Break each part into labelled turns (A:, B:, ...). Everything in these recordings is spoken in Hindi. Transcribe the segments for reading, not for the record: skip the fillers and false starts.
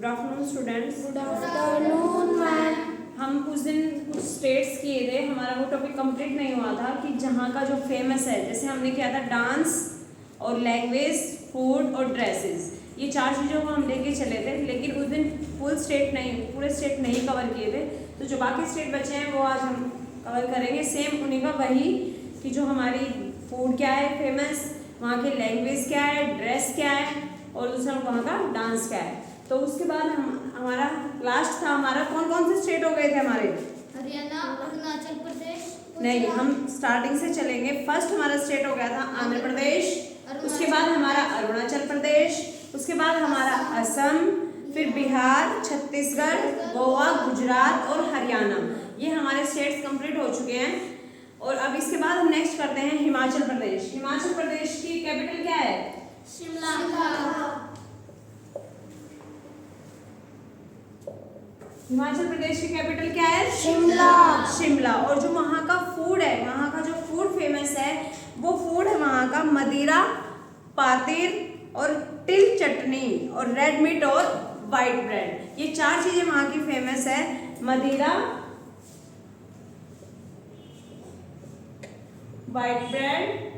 A: Good afternoon students.
B: Good afternoon ma'am.
A: हम कुछ दिन कुछ स्टेट्स किए थे, हमारा वो टॉपिक कंप्लीट नहीं हुआ था कि जहाँ का जो फेमस है, जैसे हमने किया था डांस और लैंग्वेज, फूड और ड्रेसेस, ये चार चीज़ों को हम लेके चले थे। लेकिन उस दिन पूरे स्टेट नहीं कवर किए थे, तो जो बाकी स्टेट बचे हैं वो आज हम कवर करेंगे। सेम उन्हीं का वही कि जो हमारी फूड क्या है फेमस, वहाँ की लैंग्वेज क्या है, ड्रेस क्या है और दूसरा वहाँ का डांस क्या है। तो उसके बाद हमारा लास्ट था, हमारा कौन कौन से स्टेट हो गए थे हमारे?
B: हरियाणा, अरुणाचल प्रदेश।
A: नहीं, हम स्टार्टिंग से चलेंगे। फर्स्ट हमारा स्टेट हो गया था आंध्र प्रदेश, उसके बाद हमारा अरुणाचल प्रदेश, उसके बाद हमारा असम, फिर बिहार, छत्तीसगढ़, गोवा, गुजरात और हरियाणा। ये हमारे स्टेट्स कंप्लीट हो चुके हैं। और अब इसके बाद हम नेक्स्ट करते हैं हिमाचल प्रदेश। हिमाचल प्रदेश की कैपिटल क्या है?
B: शिमला।
A: हिमाचल प्रदेश की कैपिटल क्या है?
B: शिमला।
A: शिमला। और जो वहाँ का फूड है, वहाँ का जो फूड फेमस है, वो फूड है वहाँ का मदिरा, पातिर और तिल चटनी और रेड मीट और वाइट ब्रेड। ये चार चीजें वहाँ की फेमस है। मदिरा, white bread,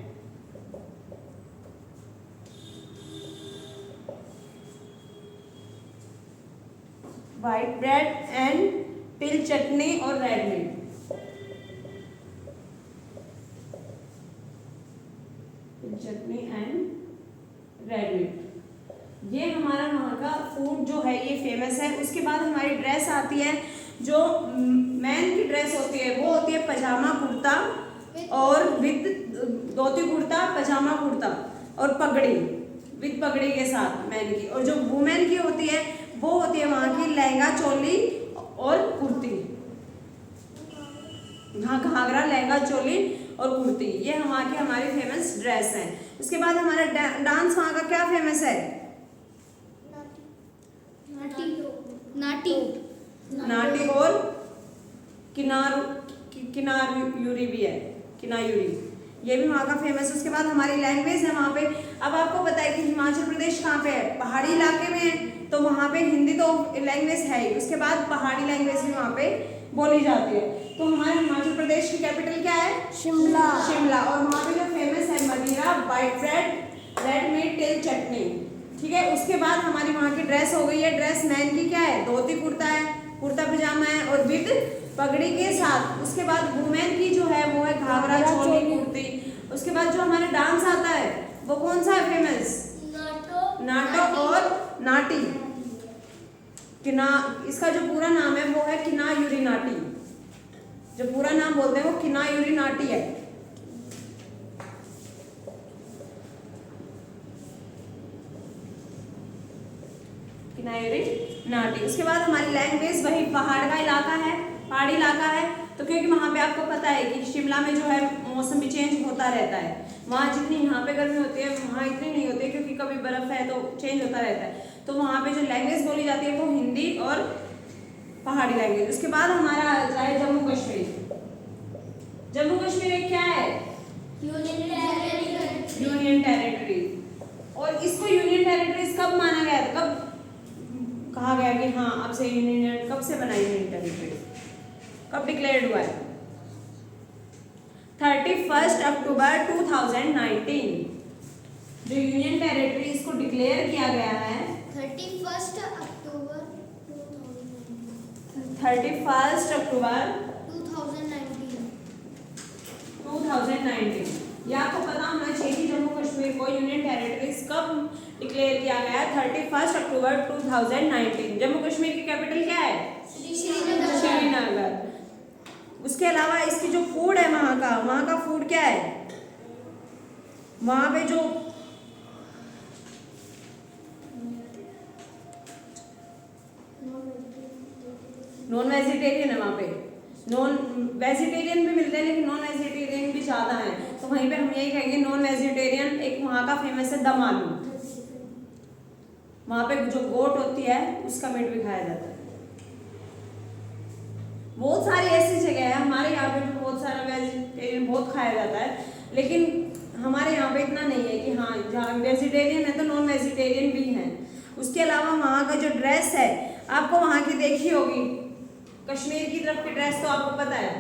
A: white bread and तिल चटनी और रेड मीट। तिल चटनी एंड रेड मीट, ये हमारा वहाँ का फूड जो है ये फेमस है। उसके बाद हमारी ड्रेस आती है, जो मैन की ड्रेस होती है वो होती है पजामा कुर्ता और विद धोती कुर्ता, पजामा कुर्ता और पगड़ी, विद पगड़ी के साथ मैन की। और जो वुमेन की होती है वो होती है वहाँ की लहंगा चोली और कुर्ती, हाँ घाघरा, लहंगा चोली और कुर्ती, ये वहाँ की हमारी फेमस ड्रेस है। उसके बाद हमारा डांस वहाँ का क्या फेमस है? नाटी और किनायूरी भी है, किनायूरी, ये भी वहाँ का फेमस है। उसके बाद हमारी लैंग्वेज है वहाँ पे। अब आपको पता है कि हिमाचल प्रदेश कहाँ पे है? पहाड़ी इलाके में है, तो वहाँ पे हिंदी तो लैंग्वेज है ही, उसके बाद पहाड़ी लैंग्वेज भी वहाँ पे बोली जाती है। तो हमारे हिमाचल प्रदेश की कैपिटल क्या है?
B: शिमला।
A: शिमला। और वहाँ पे जो फेमस है मदिरा, वाइट ब्रेड, रेड मीट, तिल चटनी, ठीक है। उसके बाद हमारी वहाँ की ड्रेस हो गई है। ड्रेस मैन की क्या है? धोती कुर्ता है, कुर्ता पजामा है और विद पगड़ी के साथ। उसके बाद वुमेन की जो है वो है घाघरा चोली कुर्ती। उसके बाद जो हमारा डांस आता है वो कौन सा है फेमस? नाटक और नाटी। इसका जो पूरा नाम है वो है किनायूरी नाटी, जो पूरा नाम बोलते हैं वो किनायूरी नाटी है। किनायूरी नाटी। उसके बाद हमारी लैंग्वेज वही पहाड़ का इलाका है, पहाड़ी इलाका है, तो क्योंकि वहाँ पे आपको पता है कि शिमला में जो है मौसम भी चेंज होता रहता है। वहाँ जितनी यहाँ पे गर्मी होती है वहाँ इतनी नहीं होती है, क्योंकि कभी बर्फ है तो चेंज होता रहता है। तो वहाँ पे जो लैंग्वेज बोली जाती है वो हिंदी और पहाड़ी लैंग्वेज। उसके बाद हमारा आता है जम्मू कश्मीर। जम्मू कश्मीर एक क्या है? Union territory. और इसको यूनियन टेरिटरीज कब माना गया था, कब कहा गया कि हाँ अब से यूनियन, कब से बना यूनियन टेरिटरी, कब डिक्लेयर्ड हुआ है? 31 अक्टूबर 2019 जो यूनियन टेरिटरी इसको डिक्लेयर किया गया है।
B: 31 अक्टूबर
A: 2019। ये आपको पता होना चाहिए कि जम्मू कश्मीर को यूनियन टेरिटरीज कब डिक्लेयर किया गया है? 31 अक्टूबर 2019। जम्मू कश्मीर की कैपिटल क्या है? श्रीनगर। उसके अलावा इसकी जो फूड है वहाँ का फूड क्या है? वहाँ पे जो नॉन वेजिटेरियन है, वहाँ पे नॉन वेजिटेरियन भी मिलते हैं लेकिन नॉन वेजिटेरियन भी ज़्यादा है, तो वहीं पे हम यही कहेंगे नॉन वेजिटेरियन। एक वहाँ का फेमस है दम आलू, वहाँ पे जो गोट होती है उसका मीट भी खाया जाता है। बहुत सारी ऐसी जगह है, हमारे यहाँ पे भी बहुत सारा वेजिटेरियन बहुत खाया जाता है, लेकिन हमारे यहाँ पे इतना नहीं है कि हाँ जहाँ वेजिटेरियन है तो नॉन वेजिटेरियन भी हैं। उसके उसके अलावा वहाँ का जो ड्रेस है, आपको वहाँ की देखी होगी, कश्मीर की तरफ की ड्रेस तो आपको पता है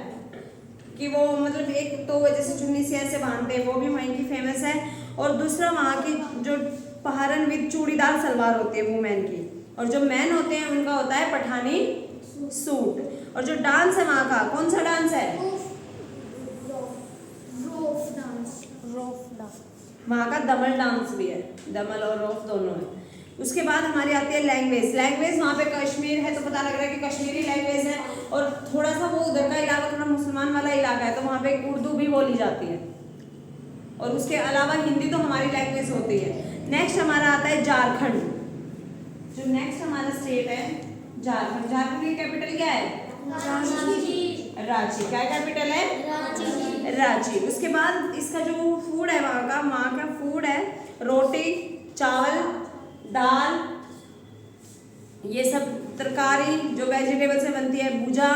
A: कि वो मतलब एक तो जैसे चुन्नी से ऐसे बांधते हैं, वो भी वहीं की फेमस है। और दूसरा वहाँ की जो पहाड़न विद चूड़ीदार सलवार होती है वुमेन की, और जो मैन होते हैं उनका होता है पठानी सूट। और जो डांस है वहाँ का, कौन सा डांस है? वहाँ का दमल डांस भी है, दमल और रोफ दोनों है। उसके बाद हमारी आती है लैंग्वेज। लैंग्वेज वहाँ पे कश्मीर है तो पता लग रहा है कि कश्मीरी लैंग्वेज है, और थोड़ा सा वो उधर का इलाका थोड़ा मुसलमान वाला इलाका है तो वहाँ पे उर्दू भी बोली जाती है, और उसके अलावा हिंदी तो हमारी लैंग्वेज होती है। नेक्स्ट हमारा आता है झारखंड। जो नेक्स्ट हमारा स्टेट है झारखंड। झारखंड की कैपिटल क्या है? रांची। क्या कैपिटल है? रांची। उसके बाद इसका जो फूड है वहाँ का फूड है रोटी, चावल, दाल, ये सब तरकारी जो वेजिटेबल से बनती है, भुजा,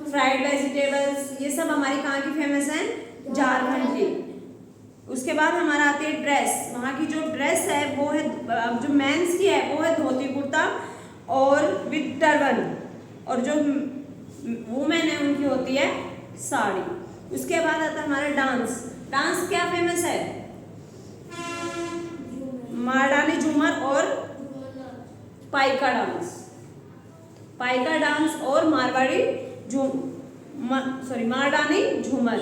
A: फ्राइड वेजिटेबल्स, ये सब हमारी कहाँ की फेमस है? झारखंड की। उसके बाद हमारा आती है ड्रेस। वहाँ की जो ड्रेस है वो है, जो मेंस की है वो है धोती कुर्ता और विद टर्बन, और जो वुमेन है उनकी होती है साड़ी। उसके बाद आता है हमारा डांस। डांस क्या फेमस है? मारवाड़ी झूमर और पाइका डांस। पाइका डांस और मारवाड़ी झूमर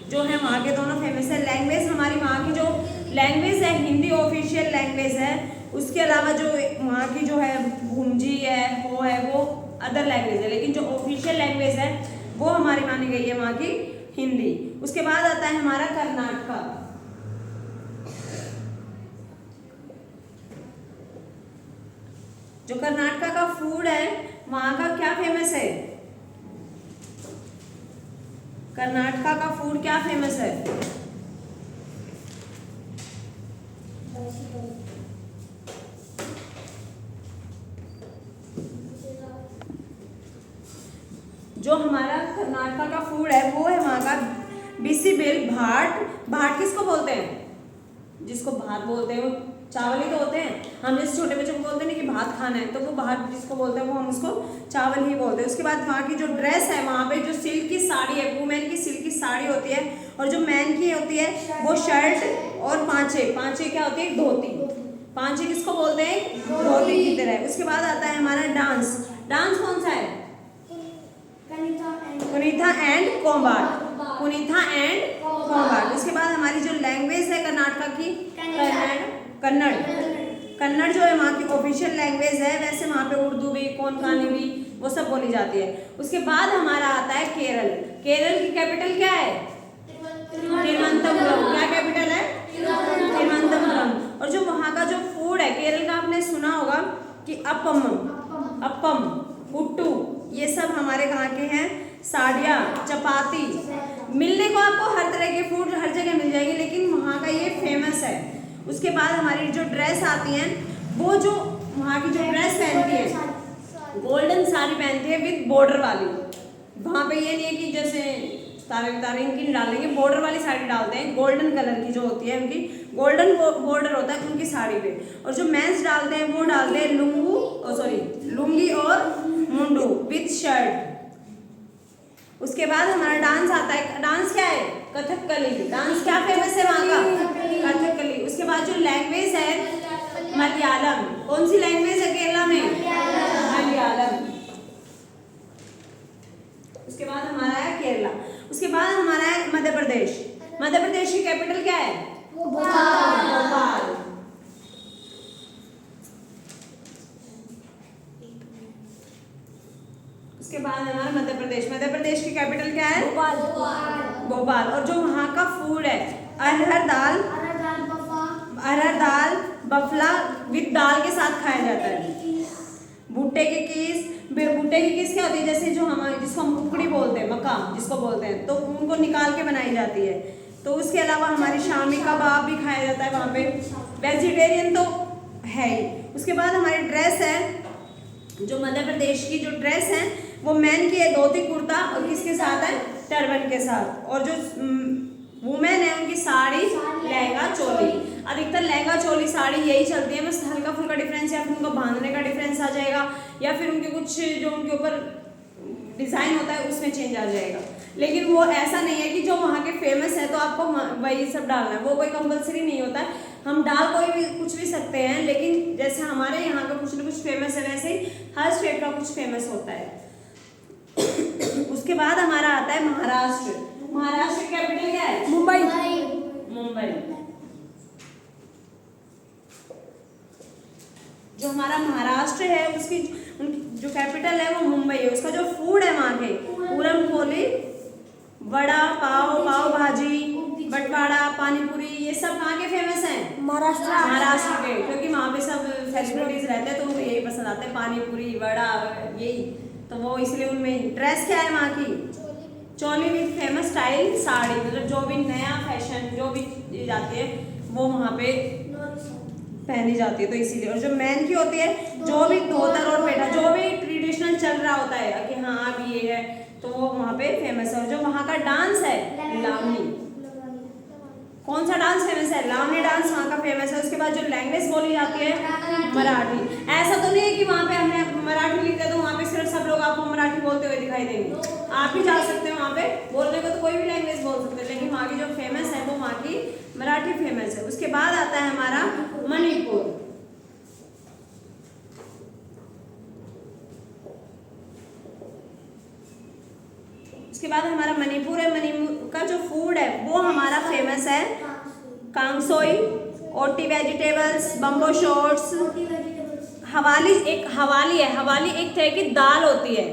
A: जो है वहाँ के दोनों फेमस है। लैंग्वेज हमारी वहाँ की जो लैंग्वेज है हिंदी ऑफिशियल लैंग्वेज है, उसके अलावा जो वहाँ की जो है भूमजी है वो अदर लैंग्वेज है, लेकिन जो ऑफिशियल लैंग्वेज है वो हमारी मानी गई है वहाँ की हिंदी। उसके बाद आता है हमारा कर्नाटका। जो कर्नाटका का फूड है वहाँ का क्या फेमस है? कर्नाटका का फूड क्या फेमस है? जो हमारा कर्नाटका का फूड है वो है वहाँ का बिसिबेल भाट। भाट किसको बोलते हैं? जिसको भात बोलते हैं वो चावल ही तो होते हैं। हम जैसे छोटे बच्चों को बोलते हैं ना कि भात खाना है, तो वो भात जिसको बोलते हैं वो हम उसको चावल ही बोलते हैं। उसके बाद वहाँ की जो ड्रेस है, वहाँ पे जो सिल्क की साड़ी है, वुमेन की सिल्क की साड़ी होती है, और जो मैन की होती है वो शर्ट और पांचे क्या होती है? धोती। पांचे किसको बोलते हैं? धोती की तरह। उसके बाद आता है हमारा डांस। डांस कौन सा है? कुनीथा एंड कोम्बाट। कुनीथा एंड कोम्बाट। उसके बाद हमारी जो लैंग्वेज है कर्नाटका की, कन्नड़ जो है वहाँ की ऑफिशियल लैंग्वेज है। वैसे वहाँ पे उर्दू भी, कोंकणी भी, वो सब बोली जाती है। उसके बाद हमारा आता है केरल। केरल की कैपिटल क्या है? तिरुवनंतपुरम। क्या कैपिटल है? तिरुवनंतपुरम। और जो वहाँ का जो फूड है केरल का, आपने सुना होगा कि अप्पम, पुट्टू, ये सब हमारे कहाँ के हैं? साड़िया, चपाती। मिलने को आपको हर तरह के फूड हर जगह मिल जाएगी, लेकिन वहाँ का ये फेमस है। उसके बाद हमारी जो ड्रेस आती है, वो जो वहाँ की जो ड्रेस पहनती है गोल्डन साड़ी पहनती है विद बॉर्डर वाली। वहाँ पे ये नहीं है कि जैसे तारे इनकी नहीं डालेंगे, बॉर्डर वाली साड़ी डालते हैं। गोल्डन कलर की जो होती है उनकी गोल्डन बॉर्डर होता है उनकी साड़ी पे। और जो मेंस डालते हैं वो डालते हैं लुंगी और मुंडू विद शर्ट। उसके बाद हमारा डांस आता है। डांस क्या है? कथकली। डांस क्या फेमस है वहाँ का? कथकली। उसके बाद जो लैंग्वेज है मलयालम। कौन सी लैंग्वेज है केरला में? मलयालम। उसके बाद हमारा है केरला। उसके बाद हमारा है मध्य प्रदेश। मध्य प्रदेश की कैपिटल क्या है? भोपाल। उसके बाद हमारा मध्य प्रदेश की कैपिटल क्या है? भोपाल। और जो वहाँ का फूड है अरहर दाल बफला विद दाल के साथ खाया जाता है। भुट्टे की कीस क्या होती है? जैसे जो जिसको हम कुकड़ी बोलते हैं, मक्का जिसको बोलते हैं, तो उनको निकाल के बनाई जाती है। तो उसके अलावा हमारी शामी कबाब भी खाया जाता है वहाँ पे। वेजिटेरियन तो है ही। उसके बाद हमारी ड्रेस है, जो मध्य प्रदेश की जो ड्रेस है वो मैन की है धोती कुर्ता, और किसके साथ है? टर्बन के साथ। और जो वुमेन है उनकी साड़ी, लहंगा, चोली। अधिकतर लहंगा चोली साड़ी यही चलती है, बस हल्का फुल्का डिफरेंस या फिर उनका बांधने का डिफरेंस आ जाएगा या फिर उनके कुछ जो उनके ऊपर डिज़ाइन होता है उसमें चेंज आ जाएगा। लेकिन वो ऐसा नहीं है कि जो वहाँ के फेमस है तो आपको वही सब डालना है, वो कोई कंपलसरी नहीं होता है। हम डाल कोई भी कुछ भी सकते हैं, लेकिन जैसे हमारे यहाँ का कुछ ना कुछ फेमस है वैसे ही हर स्टेट का कुछ फेमस होता है। उसके बाद हमारा आता है महाराष्ट्र। महाराष्ट्र की कैपिटल क्या है?
C: मुंबई।
A: मुंबई। जो हमारा महाराष्ट्र है उसकी जो कैपिटल है वो मुंबई है। उसका जो फूड है वहाँ के पूरन पोली, वड़ा पाव, पाव भाजी, बटवाड़ा, पानीपुरी, ये सब कहाँ के फेमस हैं? महाराष्ट्र के, क्योंकि वहाँ पे सब सेलिब्रिटीज रहते हैं तो उनको यही पसंद आता है, पानीपुरी वड़ा यही, तो वो इसलिए उनमें। ड्रेस क्या है वहाँ की? चोली विद फेमस स्टाइल साड़ी, मतलब जो भी नया फैशन जो भी जाती है वो वहाँ पे पहनी जाती है, तो इसीलिए। और जो मैन की होती है जो भी धोतर और पेटा जो भी ट्रेडिशनल चल रहा होता है कि हाँ अब ये है तो वो वहाँ पे फेमस है। और जो वहाँ का डांस है लावनी, कौन सा डांस फेमस है? लावनी डांस वहाँ का फेमस है। उसके बाद जो लैंग्वेज बोली जाती है मराठी। ऐसा तो नहीं है कि वहाँ पे हमने मराठी लिख दिया तो वहाँ पे सिर्फ सब लोग आपको मराठी बोलते हुए दिखाई देंगे। आप भी जा सकते हो वहाँ पे, बोलने को तो कोई भी लैंग्वेज बोल सकते हैं, लेकिन वहाँ की जो फेमस है वो वहाँ की मराठी फेमस है। उसके बाद आता है हमारा मणिपुर। उसके बाद हमारा मणिपुर है। मणिपुर का जो फूड है वो हमारा फेमस है कांगसोई, ओटी वेजिटेबल्स, बम्बो शॉट्स। हवाली एक हवाली है, हवाली एक तरह की दाल होती है।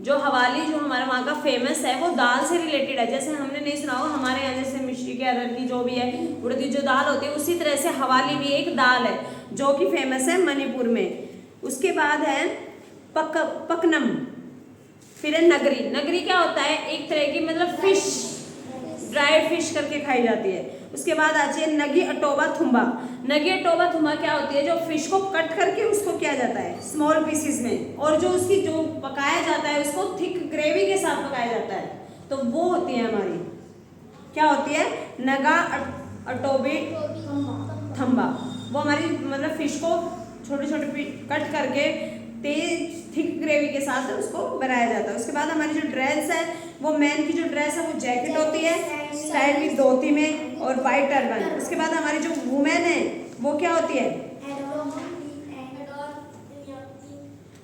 A: जो हवाली जो हमारा वहाँ का फेमस है वो दाल से रिलेटेड है। जैसे हमने नहीं सुना होगा हमारे यहाँ जैसे मिश्री की अरहर की जो भी है उड़द की जो दाल होती है, उसी तरह से हवाली भी एक दाल है जो कि फेमस है मणिपुर में। उसके बाद है पकनम, फिर है नगरी। नगरी क्या होता है? एक तरह की मतलब फिश, ड्राई फिश करके खाई जाती है। उसके बाद आती है नगी अटोबा थुम्बा। नगी अटोबा थुम्बा क्या होती है? जो फिश को कट करके उसको किया जाता है स्मॉल पीसेस में, और जो उसकी जो पकाया जाता है उसको थिक ग्रेवी के साथ पकाया जाता है, तो वो होती है हमारी, क्या होती है? नगा अटोबे थम्बा। वो हमारी मतलब फिश को छोटे छोटे कट करके तेज थिक ग्रेवी के साथ उसको बनाया जाता है। उसके बाद हमारी जो ड्रेस है वो मैन की जो ड्रेस है वो जैकेट होती है स्टाइल विद धोती में और वाइट टर्बन। उसके बाद हमारी जो वुमेन है वो क्या होती है?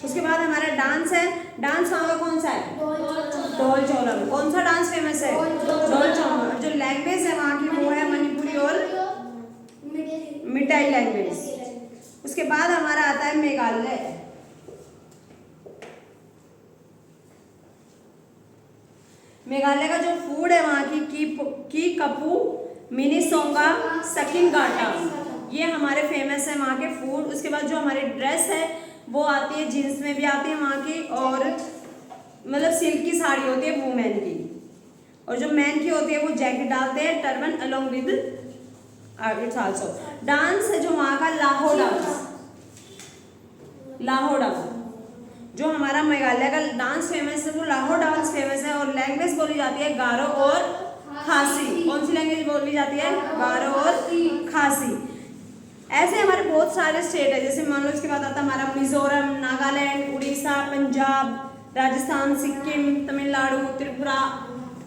A: उसके बाद हमारा डांस है। डांस वहाँ का कौन सा है? ढोल चौलम। कौन सा डांस फेमस है? ढोल चौलम। जो लैंग्वेज है वहाँ की वो है मणिपुरी और मिटाई लैंग्वेज। उसके बाद हमारा आता है मेघालय। मेघालय का जो फूड है वहाँ की कपू, मिनी सोंगा, सकिन गाटा, ये हमारे फेमस है वहाँ के फूड। उसके बाद जो हमारी ड्रेस है वो आती है जीन्स में भी आती है वहाँ की, और मतलब सिल्क की साड़ी होती है वुमेन की, और जो मैन की होती है वो जैकेट डालते हैं turban along with its also. Dance है जो वहाँ का लाहो डांस, लाहो डांस जो हमारा मेघालय का डांस फेमस है वो लाहो डांस फेमस है। और लैंग्वेज बोली जाती है गारो और खासी। कौन सी लैंग्वेज बोली जाती है? गारो और खासी। ऐसे हमारे बहुत सारे स्टेट है, जैसे मान लो इसके बाद आता है हमारा मिजोरम, नागालैंड, उड़ीसा, पंजाब, राजस्थान, सिक्किम, तमिलनाडु, त्रिपुरा,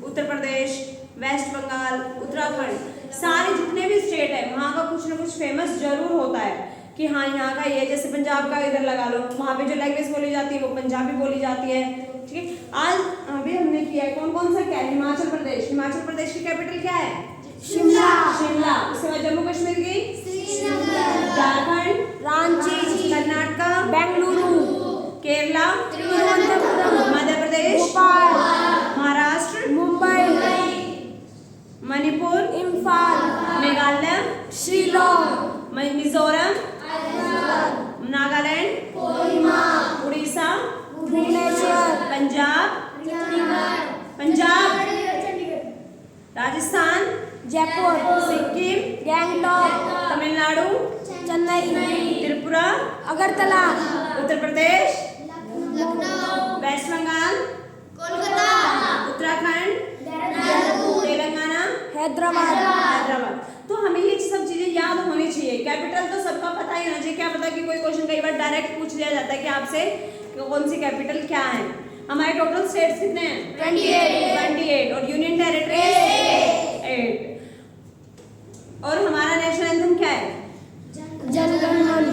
A: उत्तर प्रदेश, वेस्ट बंगाल, उत्तराखंड। सारे जितने भी स्टेट है वहाँ का कुछ ना कुछ फेमस जरूर होता है कि हाँ यहाँ का ये, जैसे पंजाब का इधर लगा लो, वहाँ पे जो लैंग्वेज बोली जाती है वो पंजाबी बोली जाती है। ठीक है, आज अभी हमने किया है कौन कौन सा क्या? हिमाचल प्रदेश। हिमाचल प्रदेश की कैपिटल क्या है?
B: शिमला।
A: शिमला। उसके बाद जम्मू कश्मीर की
B: श्रीनगर,
A: झारखंड,
C: रांची,
A: कर्नाटका,
C: बेंगलुरु,
A: केरला,
C: तिरुवनंतपुरम,
A: मध्य प्रदेश,
C: भोपाल,
A: महाराष्ट्र,
C: मुंबई,
A: मणिपुर,
C: इम्फाल,
A: मेघालय,
C: शिलोंग,
A: मिजोरम, नागालैंड, उड़ीसा,
C: भुवनेश्वर,
A: पंजाब, राजस्थान,
C: जयपुर,
A: सिक्किम,
C: गैंगटॉक,
A: तमिलनाडु,
C: चेन्नई,
A: त्रिपुरा,
C: अगरतला,
A: उत्तर प्रदेश,
B: लखनऊ,
A: वेस्ट बंगाल,
B: कोलकाता,
A: उत्तराखंड,
B: देहरादून,
A: तेलंगाना,
C: हैदराबाद।
A: हैदराबाद। तो हमें ये सब चीजें याद याद होनी चाहिए। कैपिटल तो सबका पता ही होना चाहिए। क्या पता कि कोई क्वेश्चन कई बार डायरेक्ट पूछ लिया जाता है कि आपसे कौन सी कैपिटल क्या है। हमारे टोटल स्टेट्स कितने हैं? 28 और यूनियन टेरिटरी 8। और हमारा नेशनल एंथम क्या है?
C: जनगण मन।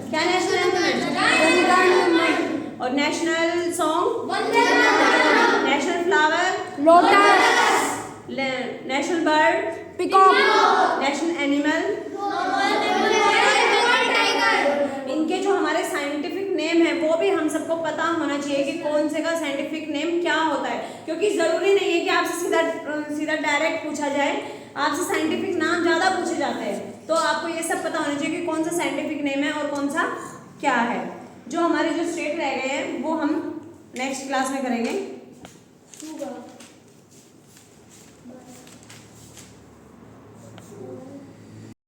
A: क्या नेशनल एंथम है?
C: जनगण मन।
A: और national song? National flower?
C: Lotus.
A: National bird?
C: Peacock.
A: National animal? इनके जो हमारे साइंटिफिक नेम है वो भी हम सबको पता होना चाहिए कि कौन से का साइंटिफिक नेम क्या होता है, क्योंकि जरूरी नहीं है कि आपसे सीधा डायरेक्ट पूछा जाए। आपसे साइंटिफिक नाम ज़्यादा पूछे जाते हैं, तो आपको ये सब पता होना चाहिए कि कौन सा साइंटिफिक नेम है और कौन सा क्या है। जो हमारे जो स्टेट रह गए हैं वो हम नेक्स्ट क्लास में करेंगे।